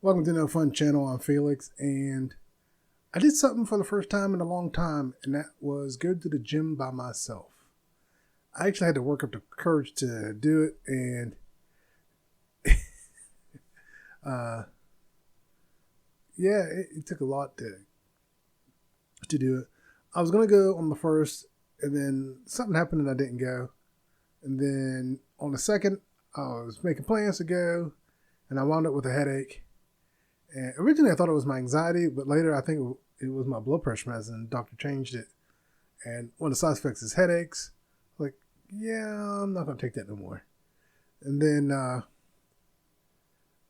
Welcome to No Fun Channel. I'm Felix, and I did something for the first time in a long time, and that was go to the gym by myself. I actually had to work up the courage to do it, and uh, yeah, it took a lot to do it. I was gonna go on the first, and then something happened, and I didn't go. And then on the second, I was making plans to go, and I wound up with a headache. And originally, I thought it was my anxiety, but later I think it was my blood pressure medicine. The doctor changed it, and one of the side effects is headaches. Like, yeah, I'm not gonna take that no more. And then,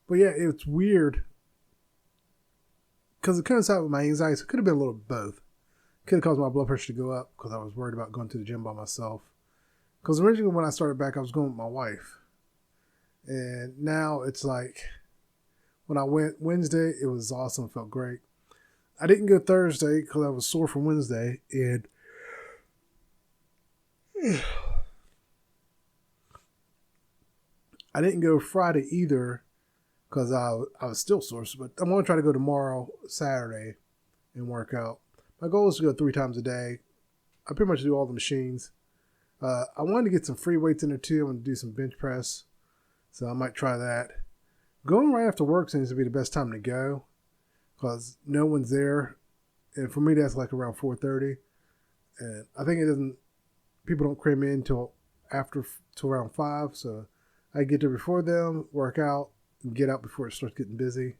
but yeah, it's weird because it coincided with my anxiety. So it could have been a little of both. Could have caused my blood pressure to go up because I was worried about going to the gym by myself. Because originally, when I started back, I was going with my wife, and now it's like when I went Wednesday, it was awesome. It felt great. I didn't go Thursday because I was sore from Wednesday, and I didn't go Friday either because I was still sore. But I'm going to try to go tomorrow, Saturday, and work out. My goal is to go 3 times a day. I pretty much do all the machines. I wanted to get some free weights in there too. I'm going to do some bench press, so I might try that. Going right after work seems to be the best time to go because no one's there, and for me that's like around 4:30. And I think it doesn't. People don't cram in till around 5, so I get there before them, work out, and get out before it starts getting busy.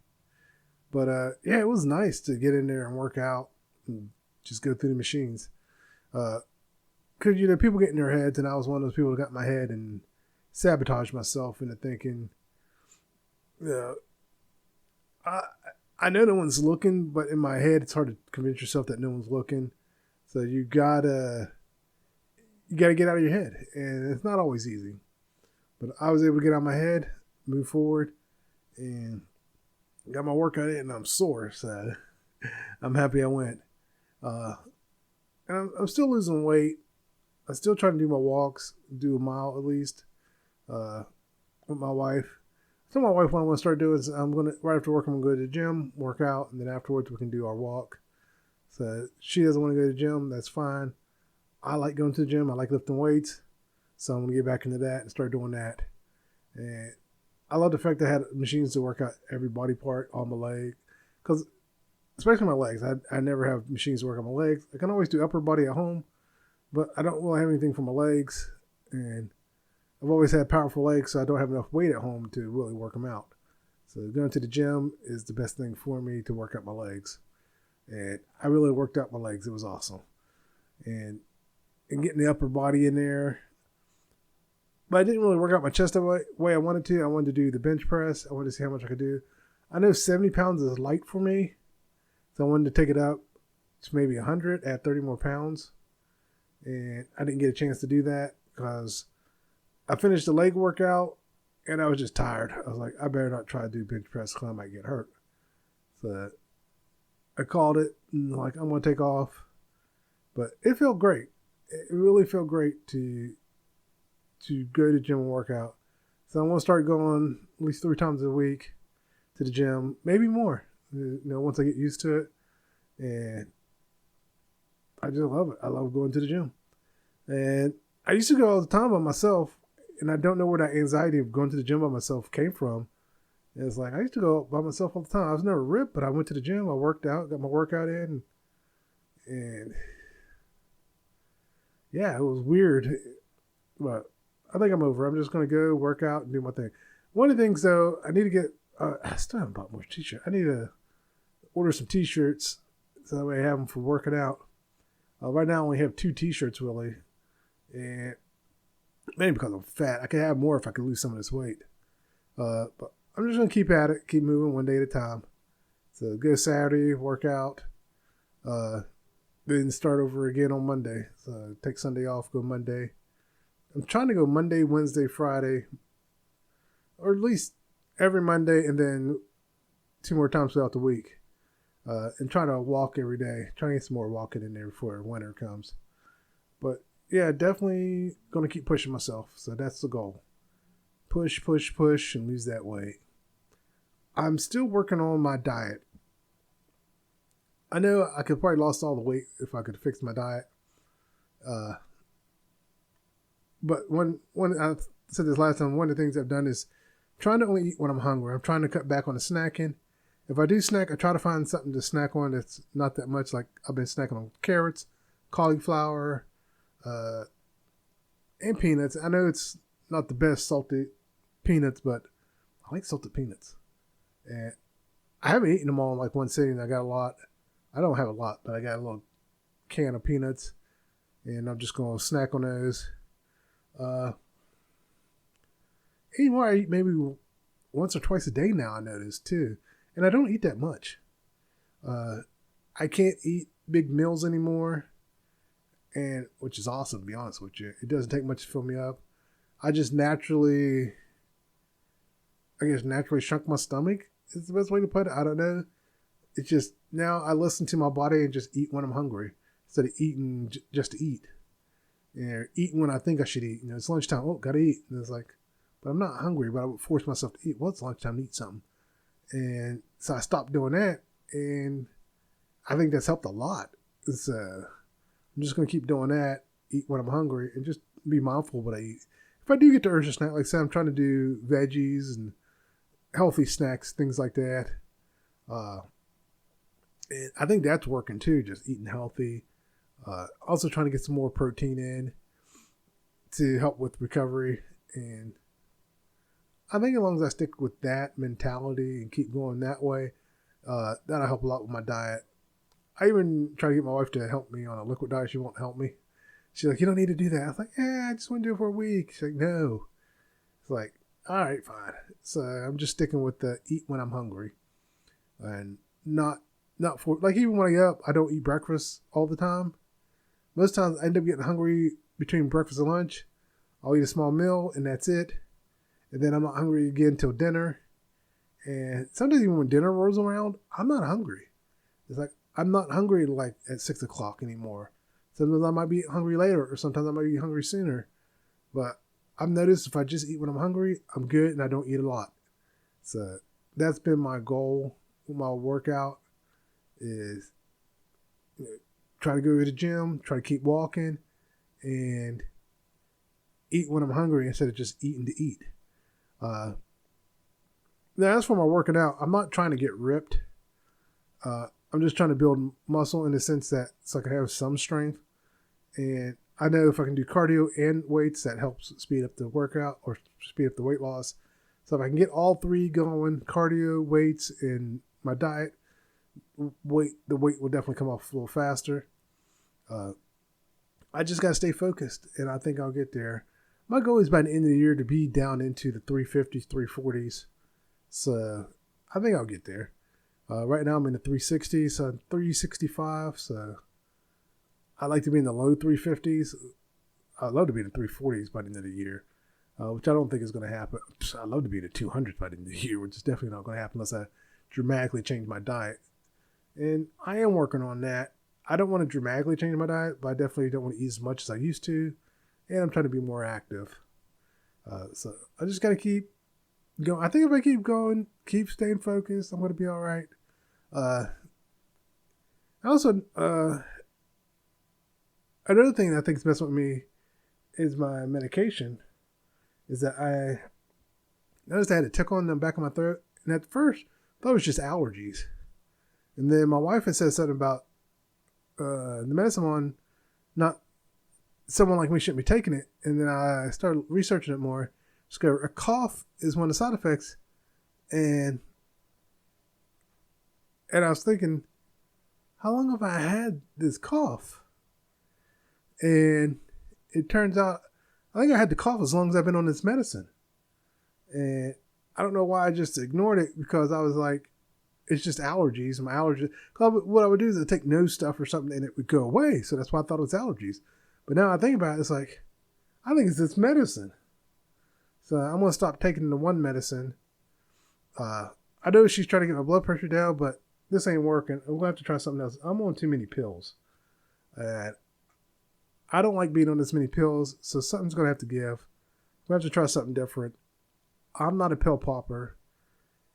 But yeah, it was nice to get in there and work out and just go through the machines. Because people get in their heads, and I was one of those people that got in my head and sabotaged myself into thinking, uh, I I know no one's looking, but in my head it's hard to convince yourself that no one's looking. So you gotta get out of your head, and it's not always easy. But I was able to get out of my head, move forward, and got my workout in, and I'm sore, so I'm happy I went. Uh, and I'm still losing weight. I'm still trying to do my walks, do a mile at least, uh, with my wife. I told my wife what I want to start doing is right after work I'm gonna go to the gym, work out, and then afterwards we can do our walk. So she doesn't want to go to the gym, that's fine. I like going to the gym. I like lifting weights. So I'm going to get back into that and start doing that. And I love the fact that I had machines to work out every body part on my leg. Because, especially my legs, I never have machines to work on my legs. I can always do upper body at home, but I don't really have anything for my legs. And I've always had powerful legs, so I don't have enough weight at home to really work them out. So going to the gym is the best thing for me to work out my legs. And I really worked out my legs. It was awesome. And getting the upper body in there. But I didn't really work out my chest the way I wanted to. I wanted to do the bench press. I wanted to see how much I could do. I know 70 pounds is light for me. So I wanted to take it up to maybe 100, add 30 more pounds. And I didn't get a chance to do that because I finished the leg workout and I was just tired. I was like, I better not try to do bench press because I might get hurt. So I called it and like, I'm going to take off. But it felt great. It really felt great to go to the gym and work out. So I'm gonna start going at least 3 times a week to the gym, maybe more. Once I get used to it, and I just love it. I love going to the gym, and I used to go all the time by myself, and I don't know where that anxiety of going to the gym by myself came from. And it's like I used to go by myself all the time. I was never ripped, but I went to the gym. I worked out, got my workout in, and yeah, it was weird, but I think I'm over. I'm just going to go work out and do my thing. One of the things, though, I need to get, I still haven't bought more t-shirts. I need to order some t-shirts so that way I have them for working out. Right now, I only have 2 t-shirts, really. And maybe because I'm fat. I could have more if I could lose some of this weight. But I'm just going to keep at it, keep moving one day at a time. So go Saturday, work out. Then start over again on Monday. So take Sunday off, go Monday. I'm trying to go Monday, Wednesday, Friday, or at least every Monday, and then 2 more times throughout the week. And trying to walk every day. Trying to get some more walking in there before winter comes. But yeah, definitely going to keep pushing myself. So that's the goal. Push, push, push, and lose that weight. I'm still working on my diet. I know I could probably lost all the weight if I could fix my diet. Uh, but when I said this last time, one of the things I've done is trying to only eat when I'm hungry. I'm trying to cut back on the snacking. If I do snack, I try to find something to snack on that's not that much. Like I've been snacking on carrots, cauliflower, and peanuts. I know it's not the best salted peanuts, but I like salted peanuts. And I haven't eaten them all in like one sitting. I got a lot. I don't have a lot, but I got a little can of peanuts, and I'm just going to snack on those. Anymore, I eat maybe once or twice a day now, I notice, too. And I don't eat that much. I can't eat big meals anymore, and which is awesome, to be honest with you. It doesn't take much to fill me up. I just naturally shrunk my stomach is the best way to put it. I don't know. It's just, now I listen to my body and just eat when I'm hungry instead of eating just to eat. And eating when I think I should eat. You know, it's lunchtime. Oh, gotta eat. And it's like, but I'm not hungry, but I would force myself to eat. Well, it's lunchtime to eat something. And so I stopped doing that. And I think that's helped a lot. I'm just going to keep doing that, eat when I'm hungry, and just be mindful of what I eat. If I do get the urge to snack, like I said, I'm trying to do veggies and healthy snacks, things like that. And I think that's working too, just eating healthy. Also trying to get some more protein in to help with recovery. And I think as long as I stick with that mentality and keep going that way, that'll help a lot with my diet. I even try to get my wife to help me on a liquid diet. She won't help me. She's like, you don't need to do that. I was like, I just want to do it for a week. She's like, no. It's like, all right, fine. So I'm just sticking with the eat when I'm hungry. And not for, like, even when I get up, I don't eat breakfast all the time. Most times I end up getting hungry between breakfast and lunch. I'll eat a small meal and that's it. And then I'm not hungry again until dinner. And sometimes even when dinner rolls around, I'm not hungry. It's like, I'm not hungry like at 6 o'clock anymore. Sometimes I might be hungry later, or sometimes I might be hungry sooner. But I've noticed if I just eat when I'm hungry, I'm good and I don't eat a lot. So that's been my goal with my workout is, you know, try to go to the gym, try to keep walking, and eat when I'm hungry instead of just eating to eat. Now, as for my working out, I'm not trying to get ripped. I'm just trying to build muscle in the sense that so I can have some strength. And I know if I can do cardio and weights, that helps speed up the workout or speed up the weight loss. So if I can get all three going, cardio, weights, and my diet, the weight will definitely come off a little faster. I just got to stay focused, and I think I'll get there. My goal is by the end of the year to be down into the 350s, 340s. So I think I'll get there. Right now I'm in the 360s, so 365. So I like to be in the low 350s. I'd love to be in the 340s by the end of the year, which I don't think is going to happen. I'd love to be in the 200s by the end of the year, which is definitely not going to happen unless I dramatically change my diet. And I am working on that. I don't want to dramatically change my diet, but I definitely don't want to eat as much as I used to. And I'm trying to be more active. So I just got to keep going. I think if I keep going, keep staying focused, I'm going to be all right. Also, another thing that I think is messing with me is my medication. Is that I noticed I had a tickle in the back of my throat. And at first, I thought it was just allergies. And then my wife had said something about the medicine on not someone like me shouldn't be taking it. And then I started researching it more. Discovered a cough is one of the side effects. And I was thinking, how long have I had this cough? And it turns out, I think I had the cough as long as I've been on this medicine. And I don't know why I just ignored it, because I was like, it's just allergies. My allergies. What I would do is I'd take nose stuff or something and it would go away. So that's why I thought it was allergies. But now I think about it, it's like, I think it's this medicine. So I'm going to stop taking the one medicine. I know she's trying to get my blood pressure down, but this ain't working. I'm going to have to try something else. I'm on too many pills. And I don't like being on this many pills, so something's going to have to give. I'm going to have to try something different. I'm not a pill popper.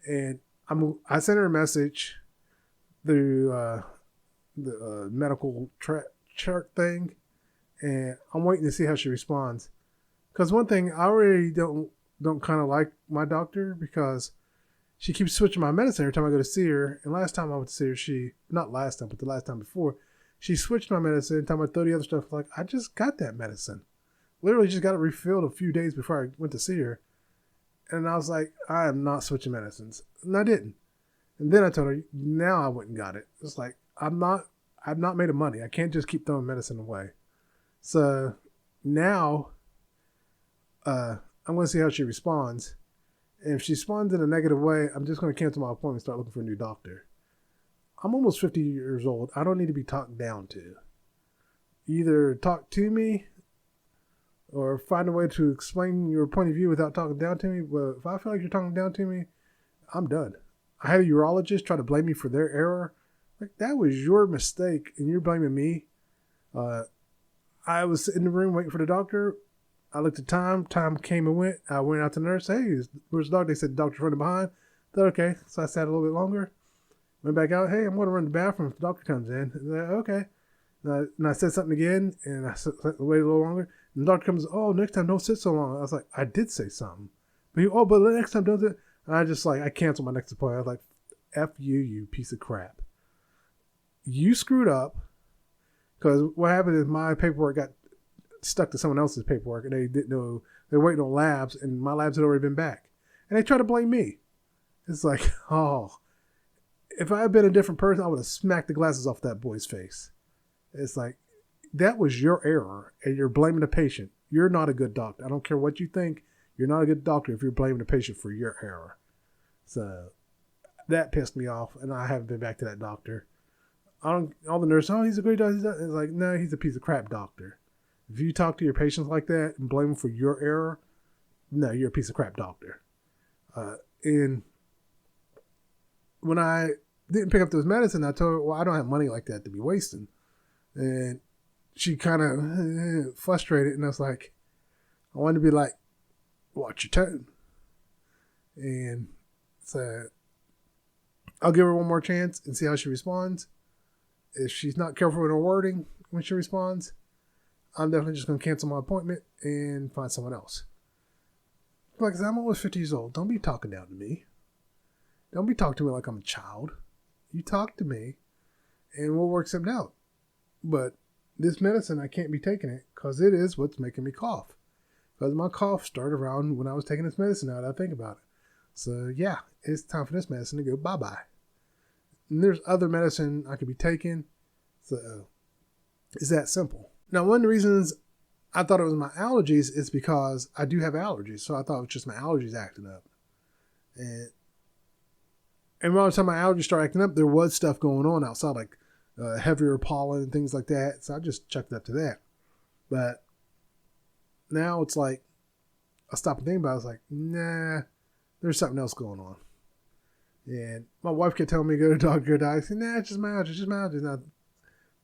And I sent her a message through the medical chart thing, and I'm waiting to see how she responds. Because one thing, I already don't kind of like my doctor because she keeps switching my medicine every time I go to see her. And last time I went to see her, not last time, but the last time before, she switched my medicine. Every time I throw the other stuff, like, I just got that medicine. Literally just got it refilled a few days before I went to see her. And I was like, I am not switching medicines. And I didn't. And then I told her, now I went and got it. It's like, I've not made of money. I can't just keep throwing medicine away. So now I'm going to see how she responds. And if she responds in a negative way, I'm just going to cancel my appointment and start looking for a new doctor. I'm almost 50 years old. I don't need to be talked down to. Either talk to me or find a way to explain your point of view without talking down to me. But if I feel like you're talking down to me, I'm done. I had a urologist try to blame me for their error. Like, that was your mistake and you're blaming me. I was in the room waiting for the doctor. I looked at time. Time came and went. I went out to the nurse. Hey, where's the doctor? They said the doctor's running behind. I thought, okay. So I sat a little bit longer. Went back out. Hey, I'm going to run to the bathroom if the doctor comes in. And I, okay. And I said something again, and I waited a little longer. And the doctor comes, oh, next time don't sit so long. I was like, I did say something. But but the next time don't sit. And I canceled my next appointment. I was like, F you, you piece of crap. You screwed up. Because what happened is my paperwork got stuck to someone else's paperwork, and they didn't know. They were waiting on labs, and my labs had already been back. And they tried to blame me. It's like, oh, if I had been a different person, I would have smacked the glasses off that boy's face. It's like, that was your error, and you're blaming the patient. You're not a good doctor. I don't care what you think. You're not a good doctor if you're blaming the patient for your error. So that pissed me off, and I haven't been back to that doctor. All the nurses, oh, he's a great doctor. It's like, no, he's a piece of crap doctor. If you talk to your patients like that and blame them for your error, no, you're a piece of crap doctor. And when I didn't pick up this medicine, I told her, well, I don't have money like that to be wasting. And she kind of frustrated, and I was like, I wanted to be like, watch your tone. And so I'll give her one more chance and see how she responds. If she's not careful with her wording when she responds, I'm definitely just going to cancel my appointment and find someone else. Like I said, I'm almost 50 years old. Don't be talking down to me. Don't be talking to me like I'm a child. You talk to me and we'll work something out. But this medicine, I can't be taking it because it is what's making me cough. Because my cough started around when I was taking this medicine out. I think about it. So yeah, it's time for this medicine to go bye-bye. And there's other medicine I could be taking. So it's that simple. Now, one of the reasons I thought it was my allergies is because I do have allergies. So I thought it was just my allergies acting up. And around the time my allergies started acting up, there was stuff going on outside, like heavier pollen and things like that. So I just checked up to that. But now it's like, I stopped and think about it. I was like, nah, there's something else going on. And my wife kept telling me to go to the doctor. I said, nah, it's just my allergies, just my allergies. And I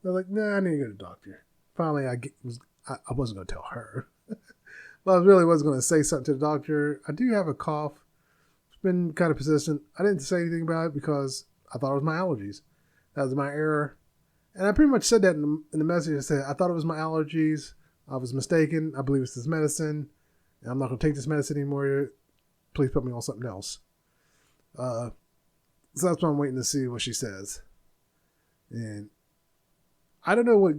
was like, nah, I need to go to the doctor. Finally, I wasn't going to tell her. But I really wasn't going to say something to the doctor. I do have a cough. It's been kind of persistent. I didn't say anything about it because I thought it was my allergies. That was my error. And I pretty much said that in the message. I said, I thought it was my allergies. I was mistaken. I believe it's this medicine. And I'm not going to take this medicine anymore. Please put me on something else. So that's why I'm waiting to see what she says. And I don't know what...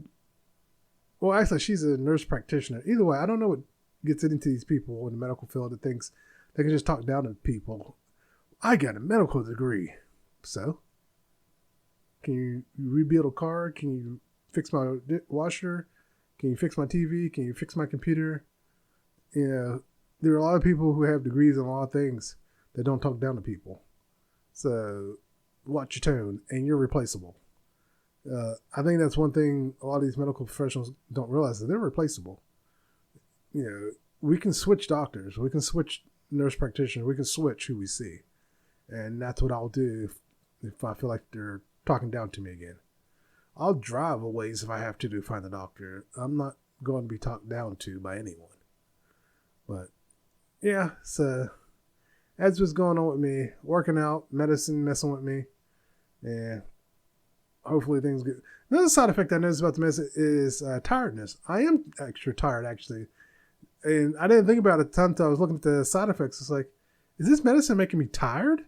Well, actually, she's a nurse practitioner. Either way, I don't know what gets into these people in the medical field that thinks they can just talk down to people. I got a medical degree. So? Can you rebuild a car? Can you fix my washer? Can you fix my TV? Can you fix my computer? You know, there are a lot of people who have degrees in a lot of things that don't talk down to people. So watch your tone, and you're replaceable. I think that's one thing a lot of these medical professionals don't realize, that they're replaceable. You know, we can switch doctors. We can switch nurse practitioners. We can switch who we see. And that's what I'll do if I feel like they're talking down to me again. I'll drive a ways if I have to find the doctor. I'm not going to be talked down to by anyone. But, yeah, so... that's what's going on with me. Working out, medicine messing with me, and hopefully things get. Another side effect I noticed about the medicine is tiredness. I am extra tired actually, and I didn't think about it a ton until I was looking at the side effects. It's like, is this medicine making me tired?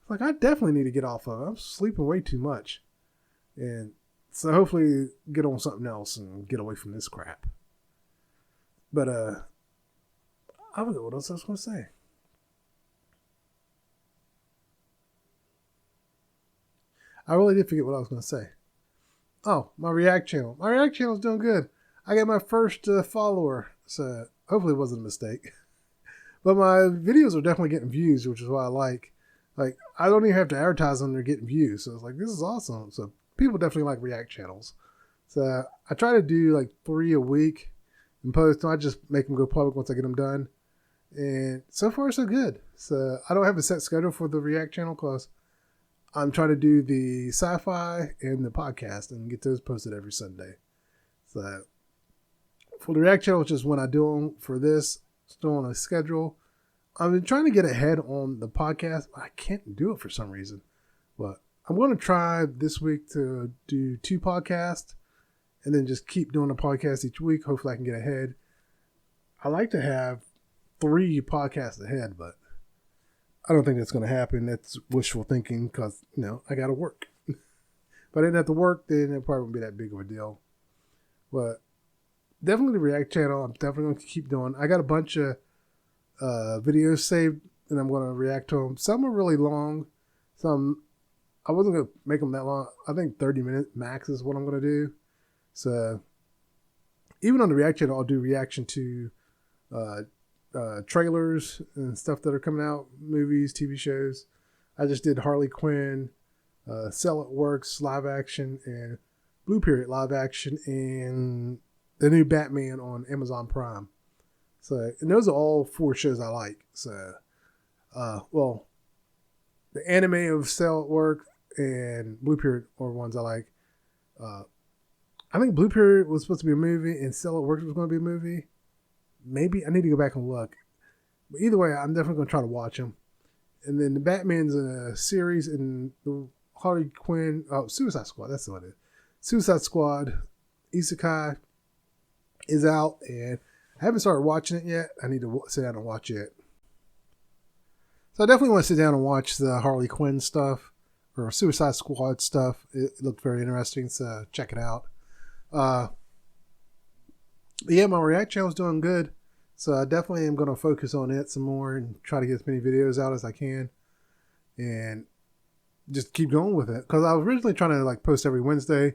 Like, I definitely need to get off of it. I'm sleeping way too much, and so hopefully get on something else and get away from this crap. But I forget what else I was going to say. I really did forget what I was going to say. Oh, my React channel. My React channel is doing good. I got my first follower, so hopefully it wasn't a mistake. But my videos are definitely getting views, which is what I like. Like, I don't even have to advertise them, they're getting views. So it's like, this is awesome. So people definitely like React channels. So I try to do like 3 a week and post. I just make them go public once I get them done. And so far, so good. So I don't have a set schedule for the React channel because I'm trying to do the sci-fi and the podcast and get those posted every Sunday. So for the React channel, which is when I do them for this, still on a schedule. I've been trying to get ahead on the podcast, but I can't do it for some reason. But I'm going to try this week to do 2 podcasts and then just keep doing a podcast each week. Hopefully I can get ahead. I like to have 3 podcasts ahead, but I don't think that's going to happen. That's wishful thinking because, I got to work. If I didn't have to work, then it probably wouldn't be that big of a deal. But definitely the React channel, I'm definitely going to keep doing. I got a bunch of videos saved, and I'm going to react to them. Some are really long. Some, I wasn't going to make them that long. I think 30 minutes max is what I'm going to do. So even on the React channel, I'll do reaction to trailers and stuff that are coming out, movies, TV shows. I just did Harley Quinn, Cell It Works live action, and Blue Period live action, and the new Batman on Amazon Prime. So, and those are all 4 shows I like. So, well, the anime of Cell It Work and Blue Period are ones I like. I think Blue Period was supposed to be a movie and Cell It Work was going to be a movie. Maybe I need to go back and look. But either way, I'm definitely going to try to watch them. And then the Batman's in a series, and the Harley Quinn, Suicide Squad, that's what it is. Suicide Squad, Isekai is out, and I haven't started watching it yet. I need to sit down and watch it. So I definitely want to sit down and watch the Harley Quinn stuff or Suicide Squad stuff. It looked very interesting, so check it out. Yeah, my React channel is doing good. So I definitely am going to focus on it some more and try to get as many videos out as I can. And just keep going with it. Because I was originally trying to post every Wednesday.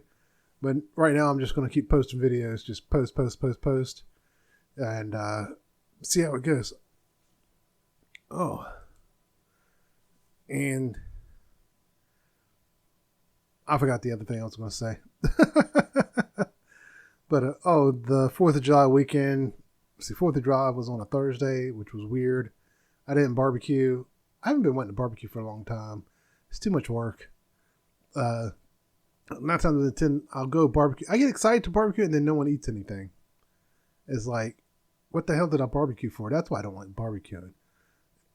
But right now I'm just going to keep posting videos. Just post. And see how it goes. Oh. And I forgot the other thing I was going to say. But, the 4th of July weekend. See, 4th of July was on a Thursday, which was weird. I didn't barbecue. I haven't been wanting to barbecue for a long time. It's too much work. 9 times out of 10, I'll go barbecue. I get excited to barbecue and then no one eats anything. It's like, what the hell did I barbecue for? That's why I don't like barbecuing.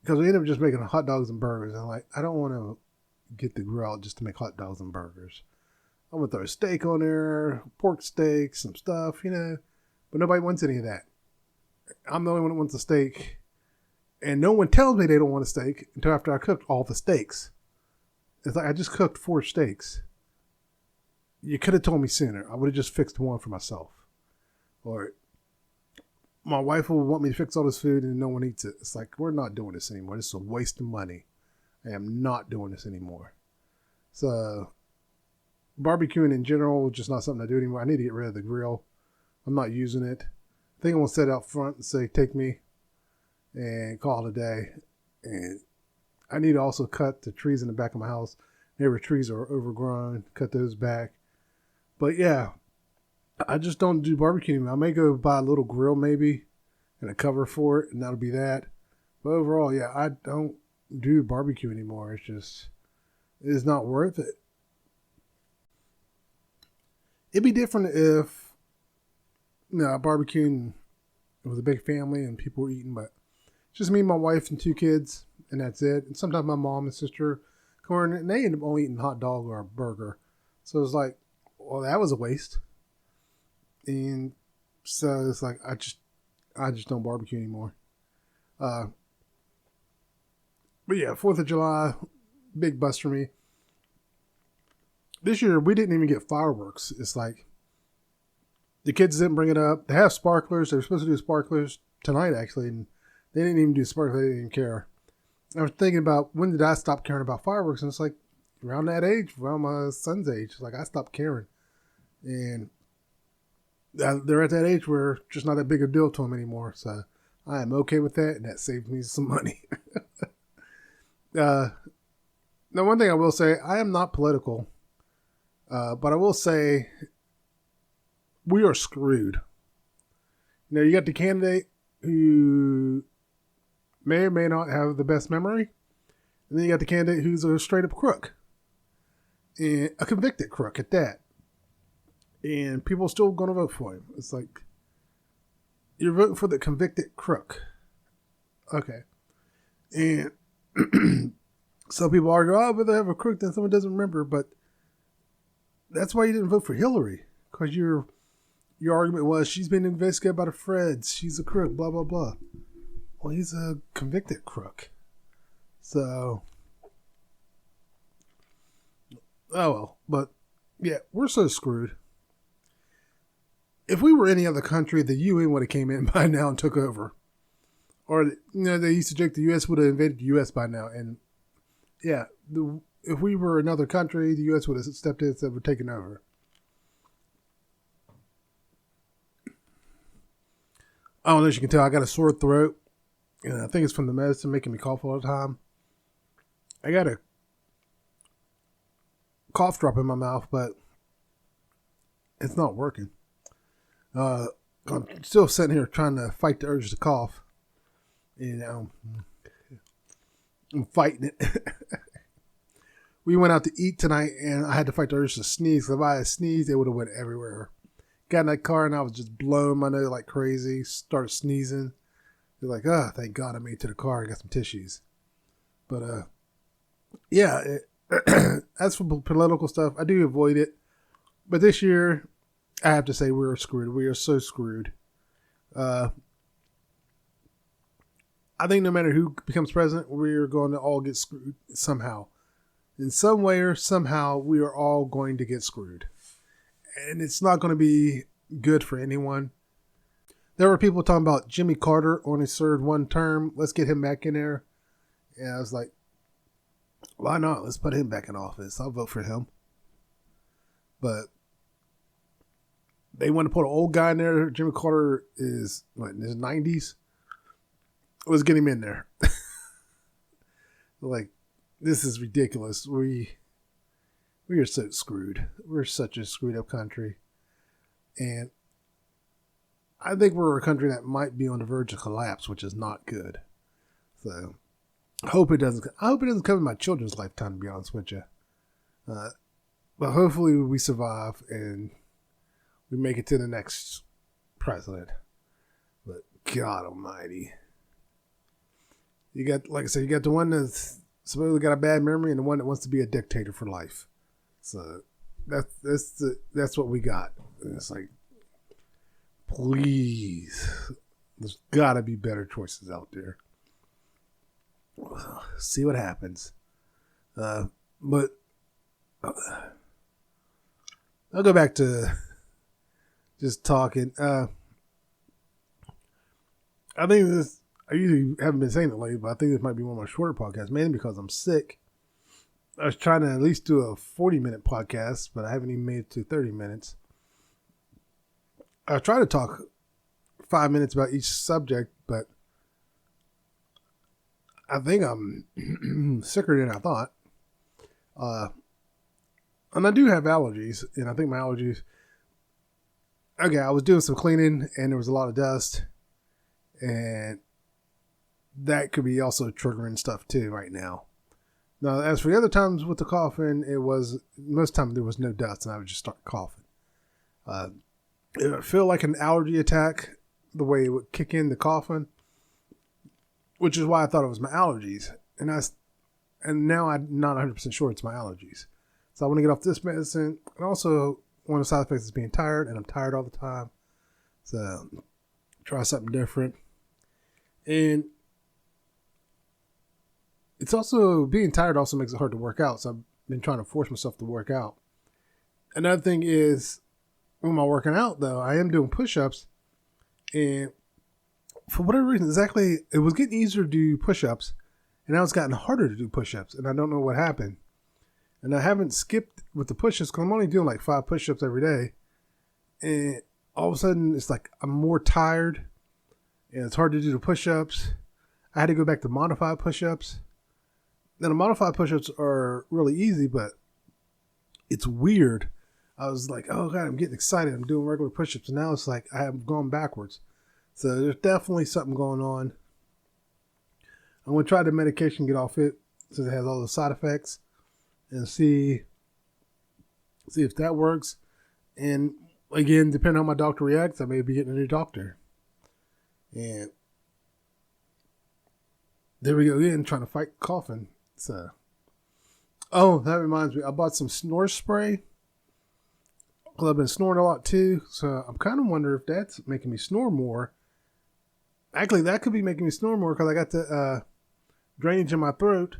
Because we end up just making hot dogs and burgers. And I don't want to get the grill out just to make hot dogs and burgers. I'm going to throw a steak on there, pork steak, some stuff, But nobody wants any of that. I'm the only one that wants a steak. And no one tells me they don't want a steak until after I cooked all the steaks. It's like I just cooked 4 steaks. You could have told me sooner. I would have just fixed one for myself. Or my wife will want me to fix all this food and no one eats it. It's like, we're not doing this anymore. This is a waste of money. I am not doing this anymore. So barbecuing in general is just not something I do anymore. I need to get rid of the grill. I'm not using it. I think I'm going to set it out front and say, take me, and call it a day. And I need to also cut the trees in the back of my house. Neighbor trees are overgrown. Cut those back. But yeah, I just don't do barbecue anymore. I may go buy a little grill maybe and a cover for it, and that'll be that. But overall, yeah, I don't do barbecue anymore. It's not worth it. It'd be different if I barbecued and it was a big family and people were eating, but it's just me, my wife, and 2 kids. and that's it. And sometimes my mom and sister come in and they end up only eating a hot dog or a burger. So it's like, well, that was a waste. And so it's like, I just don't barbecue anymore. But yeah, 4th of July, big bust for me. This year, we didn't even get fireworks. It's like, the kids didn't bring it up. They have sparklers. They were supposed to do sparklers tonight, actually, and they didn't even do sparklers. They didn't even care. I was thinking about, when did I stop caring about fireworks? And it's like, around that age, around my son's age. Like, I stopped caring. And they're at that age where it's just not that big a deal to them anymore. So I am okay with that, and that saved me some money. Now, one thing I will say, I am not political. But I will say, we are screwed. You got the candidate who may or may not have the best memory. And then you got the candidate who's a straight up crook. And a convicted crook at that. And people are still going to vote for him. It's like, you're voting for the convicted crook. Okay. And some people argue, oh, I'd rather have a crook than someone doesn't remember. But that's why you didn't vote for Hillary. Because your argument was, she's been investigated by the Feds. She's a crook, blah, blah, blah. Well, he's a convicted crook. So, oh well. But, yeah, we're so screwed. If we were any other country, the UN would have came in by now and took over. Or, they used to joke the U.S. would have invaded the U.S. by now. And, yeah, if we were another country, the U.S. would have stepped in instead of taking over. I don't know if you can tell, I got a sore throat. And I think it's from the medicine making me cough all the time. I got a cough drop in my mouth, but it's not working. I'm still sitting here trying to fight the urge to cough. I'm fighting it. We went out to eat tonight, and I had to fight the urge to sneeze. If I had sneezed, it would have went everywhere. Got in that car, and I was just blowing my nose like crazy. Started sneezing. They're like, oh, thank God I made it to the car. I got some tissues. But, yeah, as for political stuff, I do avoid it. But this year, I have to say we're screwed. We are so screwed. I think no matter who becomes president, we're going to all get screwed somehow. In some way or somehow, we are all going to get screwed. And it's not going to be good for anyone. There were people talking about Jimmy Carter only served one term. Let's get him back in there. And I was like, why not? Let's put him back in office. I'll vote for him. But they want to put an old guy in there. Jimmy Carter is, in his 90s? Let's get him in there. Like, this is ridiculous. We are so screwed. We're such a screwed up country. And I think we're a country that might be on the verge of collapse, which is not good. So I hope it doesn't come in my children's lifetime, to be honest with you. But hopefully we survive and we make it to the next president. But God almighty. You got, like I said, you got the one that's supposedly got a bad memory and the one that wants to be a dictator for life. So that's what we got. And it's like, please, there's got to be better choices out there. See what happens. But I'll go back to just talking. I think this. I usually haven't been saying it lately, but I think this might be one of my shorter podcasts, mainly because I'm sick. I was trying to at least do a 40-minute podcast, but I haven't even made it to 30 minutes. I try to talk 5 minutes about each subject, but I think I'm sicker than I thought. And I do have allergies, and I think my allergies... Okay, I was doing some cleaning, and there was a lot of dust, and that could be also triggering stuff too right now. Now, as for the other times with the coughing, most times there was no dust, and I would just start coughing. It would feel like an allergy attack, the way it would kick in the coughing, which is why I thought it was my allergies. and now I'm not 100% sure it's my allergies. So I want to get off this medicine. And also, one of the side effects is being tired, and I'm tired all the time. So try something different. And it's also, being tired also makes it hard to work out. So I've been trying to force myself to work out. Another thing is, when I'm working out though, I am doing push-ups. And for whatever reason, exactly, it was getting easier to do push-ups. And now it's gotten harder to do push-ups. And I don't know what happened. And I haven't skipped with the push-ups because I'm only doing like 5 push-ups every day. And all of a sudden, it's like I'm more tired. And it's hard to do the push-ups. I had to go back to modified push-ups. Now, the modified push-ups are really easy, but it's weird. I was like, oh, God, I'm getting excited. I'm doing regular push-ups. And now it's like I have gone backwards. So there's definitely something going on. I'm going to try the medication, get off it, since it has all the side effects, and see if that works. And again, depending on how my doctor reacts, I may be getting a new doctor. And there we go again, trying to fight coughing. So, oh, that reminds me, I bought some snore spray. Well, I've been snoring a lot too, so I'm kind of wondering if that's making me snore more. Actually, that could be making me snore more because I got the drainage in my throat.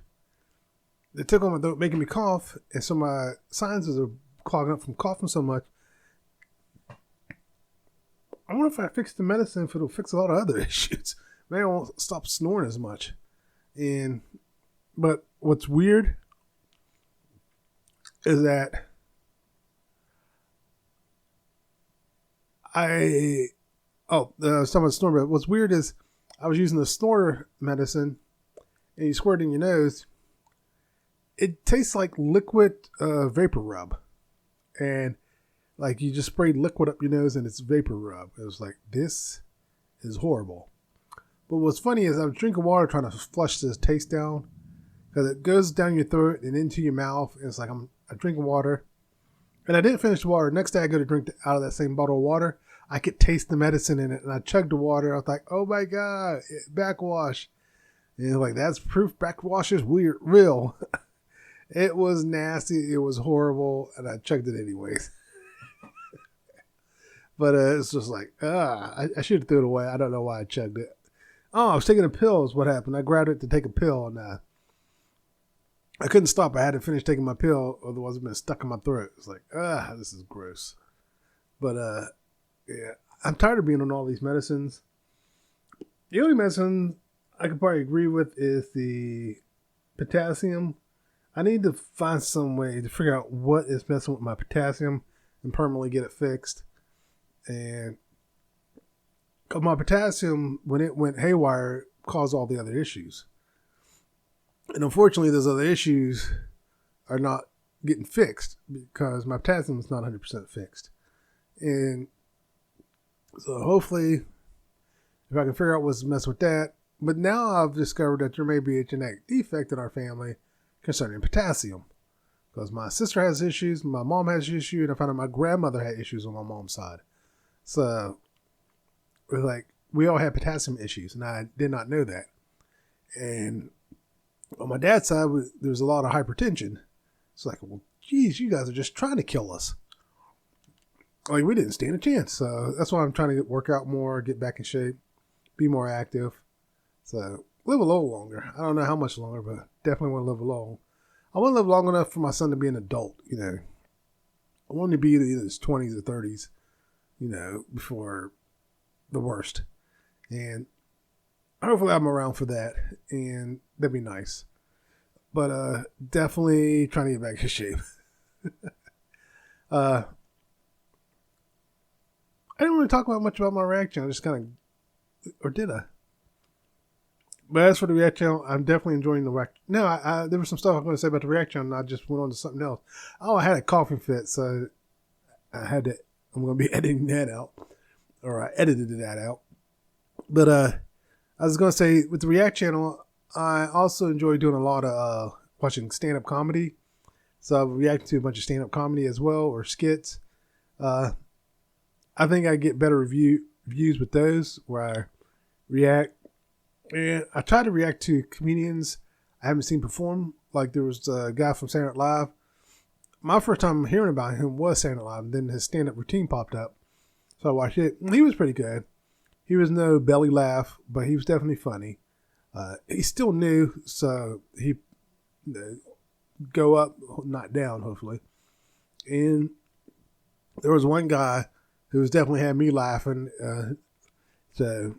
It took on my throat, making me cough, and so my sinuses are clogging up from coughing so much. I wonder if I fix the medicine, if it'll fix a lot of other issues. Maybe I won't stop snoring as much. But what's weird is that I was talking about snore, but what's weird is I was using the snore medicine and you squirt it in your nose. It tastes like liquid vapor rub. And like you just sprayed liquid up your nose and it's vapor rub. It was like, this is horrible. But what's funny is I was drinking water trying to flush this taste down because it goes down your throat and into your mouth. And it's like I'm drinking water. And I didn't finish the water. Next day I go to drink out of that same bottle of water. I could taste the medicine in it. And I chugged the water. I was like, oh my God, backwash. And like, that's proof backwash is weird, real. It was nasty. It was horrible. And I chugged it anyways. But it's just like, I should have threw it away. I don't know why I chugged it. Oh, I was taking a pill is what happened. I grabbed it to take a pill and I couldn't stop. I had to finish taking my pill. Otherwise it'd been stuck in my throat. It's like, this is gross. But yeah, I'm tired of being on all these medicines. The only medicine I could probably agree with is the potassium. I need to find some way to figure out what is messing with my potassium and permanently get it fixed. And my potassium, when it went haywire, caused all the other issues. And unfortunately, those other issues are not getting fixed because my potassium is not 100% fixed. And so hopefully, if I can figure out what's messing with that. But now I've discovered that there may be a genetic defect in our family concerning potassium. Because my sister has issues, my mom has issues, and I found out my grandmother had issues on my mom's side. So, we all had potassium issues, and I did not know that. And on my dad's side, there was a lot of hypertension. It's like, well, geez, you guys are just trying to kill us. Like, we didn't stand a chance. So that's why I'm trying to work out more, get back in shape, be more active. So live a little longer. I don't know how much longer, but definitely want to live long. I want to live long enough for my son to be an adult, you know. I want him to be in his 20s or 30s, you know, before the worst. And hopefully I'm around for that, and that'd be nice. But definitely trying to get back in shape. I didn't really talk about much about my reaction. I just kind of, or did I? But as for the reaction, I'm definitely enjoying the reaction. No, there was some stuff I was going to say about the reaction, and I just went on to something else. Oh, I had a coughing fit, so I'm going to be editing that out. Or I edited that out. But I was going to say, with the React channel, I also enjoy doing a lot of watching stand-up comedy. So I've reacted to a bunch of stand-up comedy as well, or skits. I think I get better reviews with those, where I react. And I try to react to comedians I haven't seen perform. Like there was a guy from Saturday Night Live. My first time hearing about him was Saturday Night Live, and then his stand-up routine popped up. So I watched it. He was pretty good. He was no belly laugh, but he was definitely funny. He's still new, so he go up, not down, hopefully. And there was one guy who was definitely had me laughing. And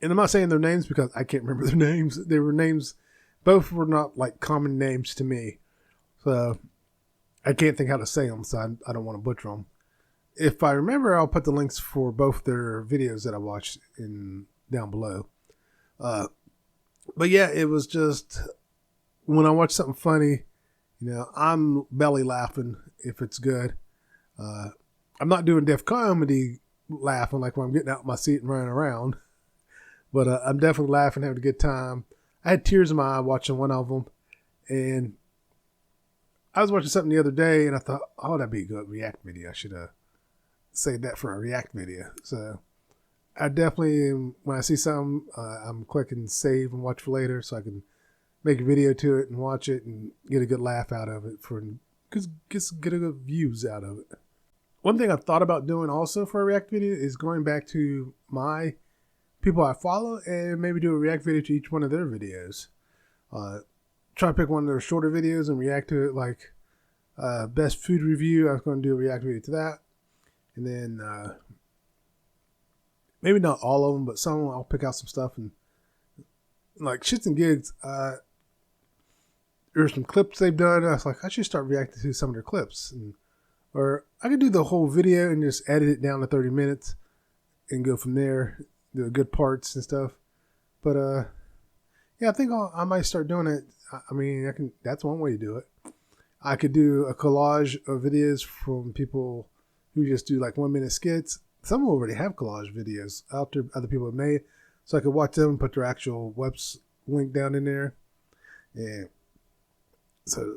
I'm not saying their names because I can't remember their names. They were names, both were not like common names to me. So I can't think how to say them, so I don't want to butcher them. If I remember, I'll put the links for both their videos that I watched down below. But yeah, it was just, when I watch something funny, I'm belly laughing if it's good. I'm not doing deaf comedy laughing like when I'm getting out of my seat and running around. But I'm definitely laughing, having a good time. I had tears in my eye watching one of them. And I was watching something the other day, and I thought, oh, that'd be a good React video. I should have saved that for a React video. So I definitely, when I see something, I'm clicking save and watch for later so I can make a video to it and watch it and get a good laugh out of it, because get a good views out of it. One thing I thought about doing also for a React video is going back to my people I follow and maybe do a React video to each one of their videos. Try to pick one of their shorter videos and react to it, like best food review. I was going to do a React video to that. And then maybe not all of them, but some I'll pick out some stuff. And like Shits and Gigs, there's some clips they've done. I was like, I should start reacting to some of their clips. Or I could do the whole video and just edit it down to 30 minutes and go from there, do the good parts and stuff. But yeah, I think I might start doing it. I mean, that's one way to do it. I could do a collage of videos from people who just do like 1 minute skits. Some already have collage videos out there, other people have made. So I could watch them and put their actual webs link down in there. And so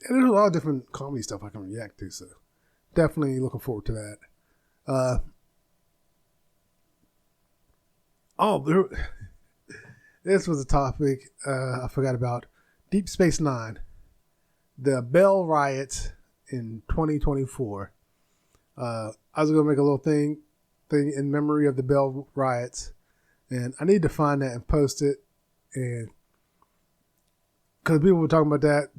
there's a lot of different comedy stuff I can react to. So definitely looking forward to that. This was a topic I forgot about. Deep Space Nine. The Bell Riots in 2024. I was going to make a little thing in memory of the Bell Riots. And I need to find that and post it. And because people were talking about that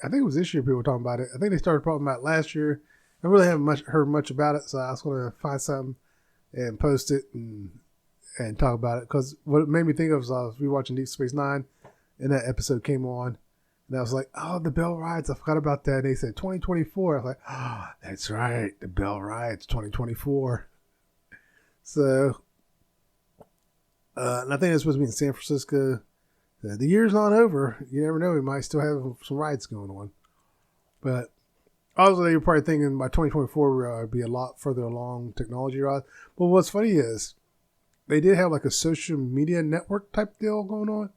I think it was this year people were talking about it. I think they started talking about it last year. I really haven't heard much about it. So I was going to find something and post it and talk about it. Because what it made me think of was I was rewatching Deep Space Nine and that episode came on. And I was like, oh, the Bell Riots. I forgot about that. And they said 2024. I was like, oh, that's right. The Bell Riots 2024. So, and I think it's supposed to be in San Francisco. The year's not over. You never know. We might still have some riots going on. But also, you're probably thinking by 2024, we'll be a lot further along technology-wise. But what's funny is they did have like a social media network type deal going on.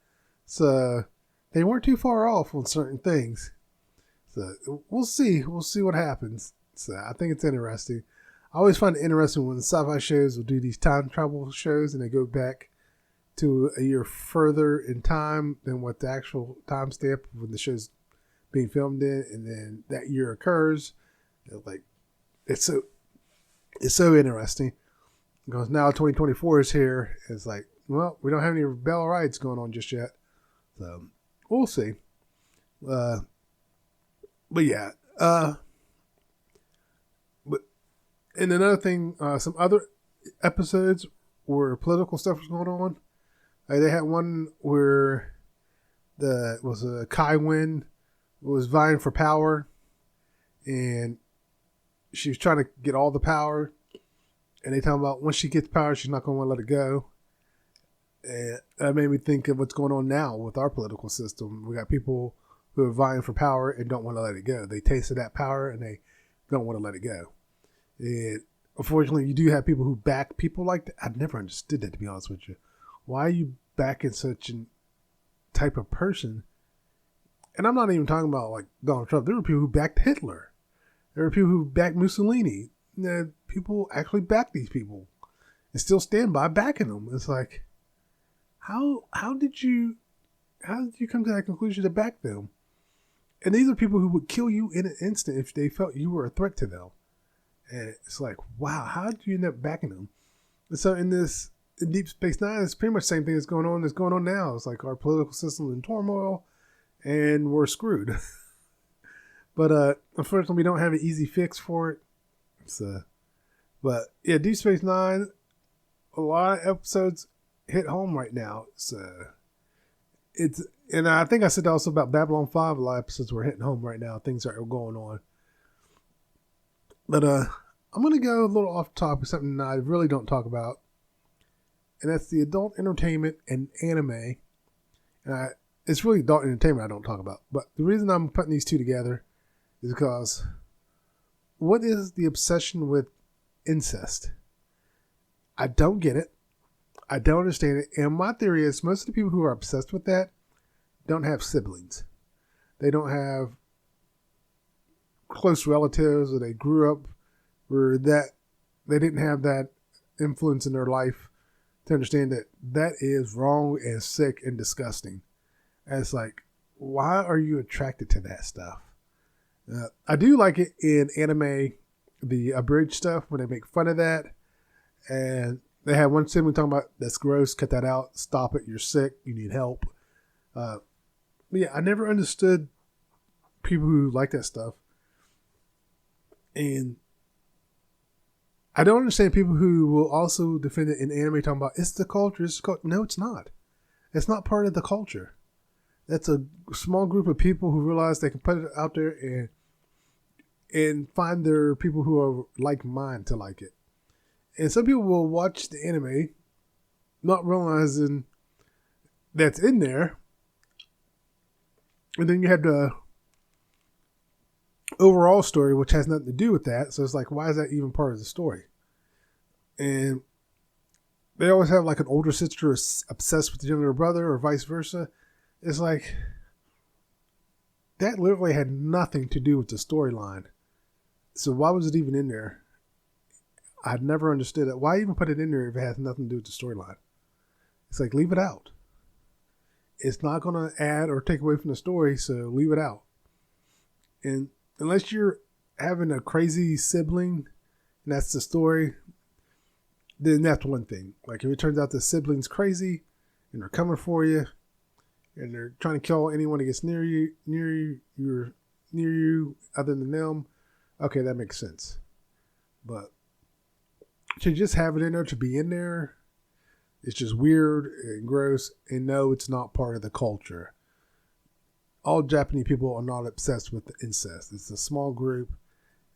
So they weren't too far off on certain things. So we'll see. We'll see what happens. So I think it's interesting. I always find it interesting when sci-fi shows will do these time travel shows and they go back to a year further in time than what the actual time stamp when the show's being filmed in, and then that year occurs. Like it's so interesting because now 2024 is here. It's like, well, we don't have any Bell Riots going on just yet, so we'll see. But yeah, and another thing, some other episodes where political stuff was going on. They had one where Kai Wynn was vying for power, and she was trying to get all the power. And they talking about once she gets power, she's not going to want to let it go. And that made me think of what's going on now with our political system. We got people who are vying for power and don't want to let it go. They tasted that power and they don't want to let it go. And unfortunately, you do have people who back people like that. I've never understood that, to be honest with you. Why are you backing such a type of person? And I'm not even talking about like Donald Trump. There were people who backed Hitler. There were people who backed Mussolini. People actually back these people and still stand by backing them. It's like, how did you how did you come to that conclusion to back them? And these are people who would kill you in an instant if they felt you were a threat to them. And it's like, wow, how did you end up backing them? And so in Deep Space Nine, it's pretty much the same thing that's going on now. It's like our political system in turmoil, and we're screwed. But unfortunately, we don't have an easy fix for it. But yeah, Deep Space Nine, a lot of episodes hit home right now. And I think I said also about Babylon 5, a lot of episodes were hitting home right now. Things are going on. But I'm going to go a little off topic, something I really don't talk about. And that's the adult entertainment and anime. And it's really adult entertainment I don't talk about. But the reason I'm putting these two together is because what is the obsession with incest? I don't get it. I don't understand it. And my theory is most of the people who are obsessed with that don't have siblings. They don't have close relatives, or they grew up where they didn't have that influence in their life to understand that that is wrong and sick and disgusting. And it's like, why are you attracted to that stuff? I do like it in anime, the abridged stuff, when they make fun of that. And they have one sibling talking about, that's gross, cut that out, stop it, you're sick, you need help. But yeah, I never understood people who like that stuff. And I don't understand people who will also defend it in anime talking about, it's the culture, it's the culture. No, it's not. It's not part of the culture. That's a small group of people who realize they can put it out there and find their people who are like mine to like it. And some people will watch the anime not realizing that's in there. And then you have the overall story, which has nothing to do with that. So it's like, why is that even part of the story? And they always have like an older sister obsessed with the younger brother or vice versa. It's like, that literally had nothing to do with the storyline. So why was it even in there? I'd never understood it. Why even put it in there if it has nothing to do with the storyline? It's like, leave it out. It's not going to add or take away from the story, so leave it out. And unless you're having a crazy sibling, and that's the story, then that's one thing. Like if it turns out the sibling's crazy, and they're coming for you, and they're trying to kill anyone that gets near you other than them, okay, that makes sense. But to just have it in there, to be in there, it's just weird and gross. And no, it's not part of the culture. All Japanese people are not obsessed with the incest. It's a small group.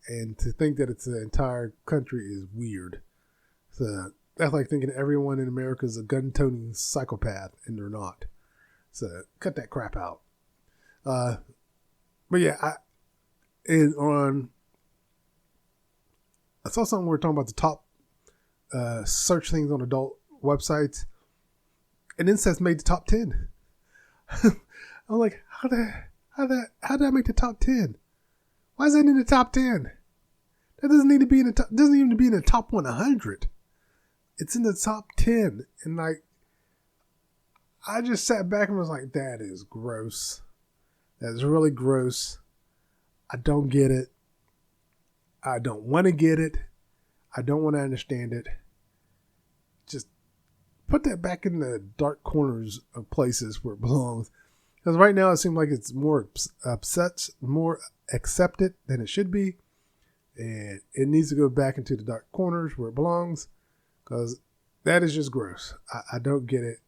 And to think that it's the entire country is weird. So that's like thinking everyone in America is a gun-toting psychopath, and they're not. So cut that crap out. But yeah, I saw something we were talking about the top search things on adult websites, and incest made the top 10. I'm like, how did I make the top 10? Why is that in the top 10? That doesn't need to be in the top. Doesn't even be in the top 100. It's in the top 10, and like, I just sat back and was like, that is gross. That is really gross. I don't get it. I don't want to get it. I don't want to understand it. Just put that back in the dark corners of places where it belongs. Because right now it seems like it's more more accepted than it should be. And it needs to go back into the dark corners where it belongs. Because that is just gross. I don't get it.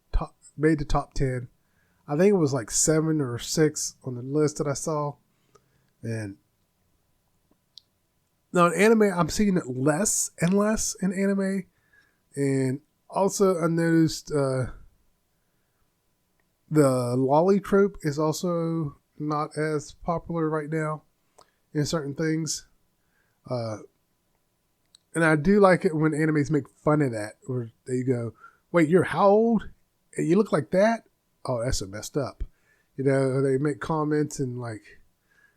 Made the top 10. I think it was like 7 or 6 on the list that I saw. And now in anime, I'm seeing it less and less in anime. And also I noticed the lolly trope is also not as popular right now in certain things. And I do like it when animes make fun of that. Where they go, wait, you're how old? And you look like that? Oh, that's messed up. You know, they make comments and like,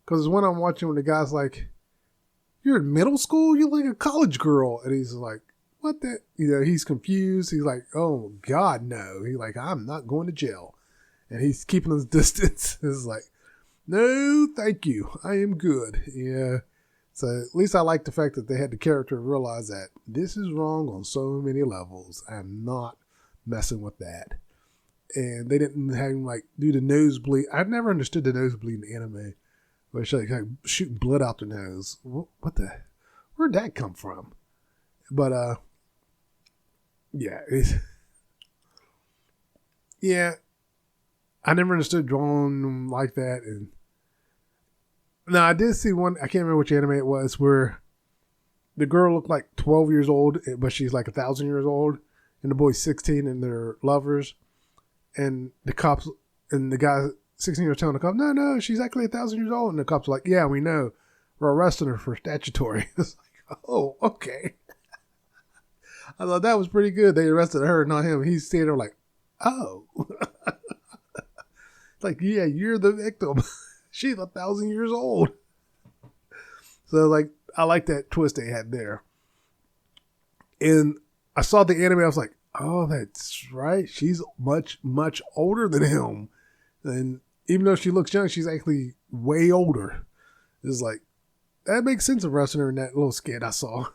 because there's one I'm watching when the guy's like, you're in middle school? You're like a college girl. And he's like, what he's confused. He's like, oh God, no. He's like, I'm not going to jail. and he's keeping his distance. It's like, no, thank you. I am good. Yeah. So at least I like the fact that they had the character realize that this is wrong on so many levels. I'm not messing with that. And they didn't have him like do the nosebleed. I've never understood the nosebleed in the anime. Where it's like shooting blood out the nose. Where'd that come from? But yeah, yeah. I never understood drawing them like that. And now I did see one. I can't remember which anime it was where the girl looked like 12 years old, but she's like 1,000 years old, and the boy's 16, and they're lovers. And the cops and the guy 16 years telling the cops, no, she's actually 1,000 years old. And the cops are like, yeah, we know. We're arresting her for statutory. It's like, oh, okay. I thought that was pretty good. They arrested her, not him. He's standing there like, oh. It's like, yeah, you're the victim. She's 1,000 years old. So like, I like that twist they had there. And I saw the anime. I was like, oh, that's right. She's much, much older than him. And even though she looks young, she's actually way older. It's like, that makes sense of arresting her in that little skit I saw.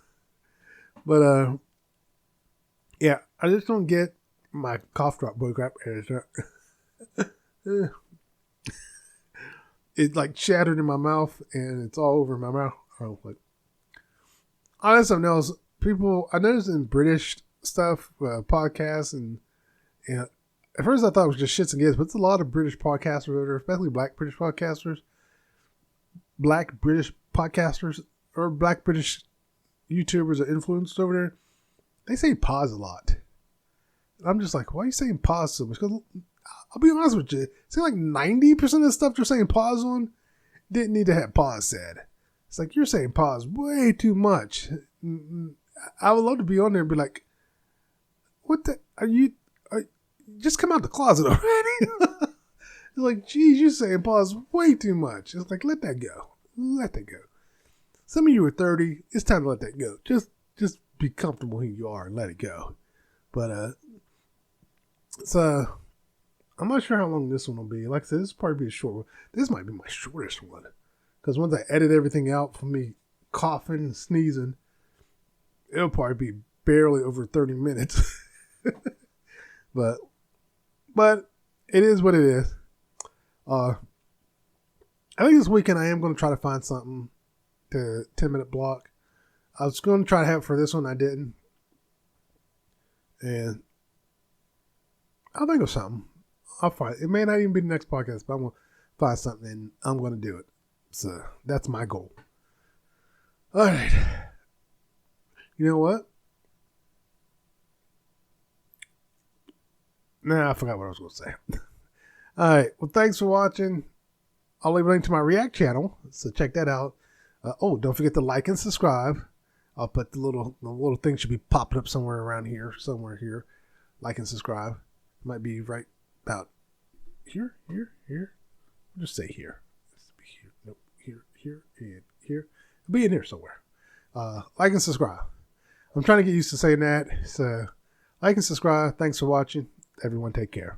But, yeah, I just don't get my cough drop book up. It like shattered in my mouth and it's all over my mouth. Oh, like, honestly, something else. People, I noticed in British stuff, podcasts, and at first I thought it was just shits and gigs, but it's a lot of British podcasters, especially Black British podcasters, or Black British YouTubers or influencers over there. They say pause a lot. I'm just like, why are you saying pause so much? Because I'll be honest with you, it seems like 90% of the stuff you're saying pause on didn't need to have pause said. It's like, you're saying pause way too much. I would love to be on there and be like, what the, just come out the closet already. It's like, geez, you're saying pause way too much. It's like, let that go. Let that go. Some of you are 30. It's time to let that go. Just be comfortable who you are and let it go. But, so I'm not sure how long this one will be. Like I said, this will probably be a short one. This might be my shortest one. Because once I edit everything out for me coughing and sneezing, it'll probably be barely over 30 minutes. But it is what it is. I think this weekend I am going to try to find something to 10-minute block. I was going to try to have it for this one. I didn't. And I'll think of something. I'll find it. It may not even be the next podcast, but I'm going to find something and I'm going to do it. So that's my goal. All right. You know what? Nah, I forgot what I was going to say. All right. Well, thanks for watching. I'll leave a link to my React channel, so check that out. Don't forget to like and subscribe. I'll put the little thing should be popping up somewhere around here, somewhere here. Like and subscribe. It might be right about here. I'll just say here. Here. Nope. Here, and here. It'll be in here somewhere. Like and subscribe. I'm trying to get used to saying that. So, like and subscribe. Thanks for watching. Everyone take care.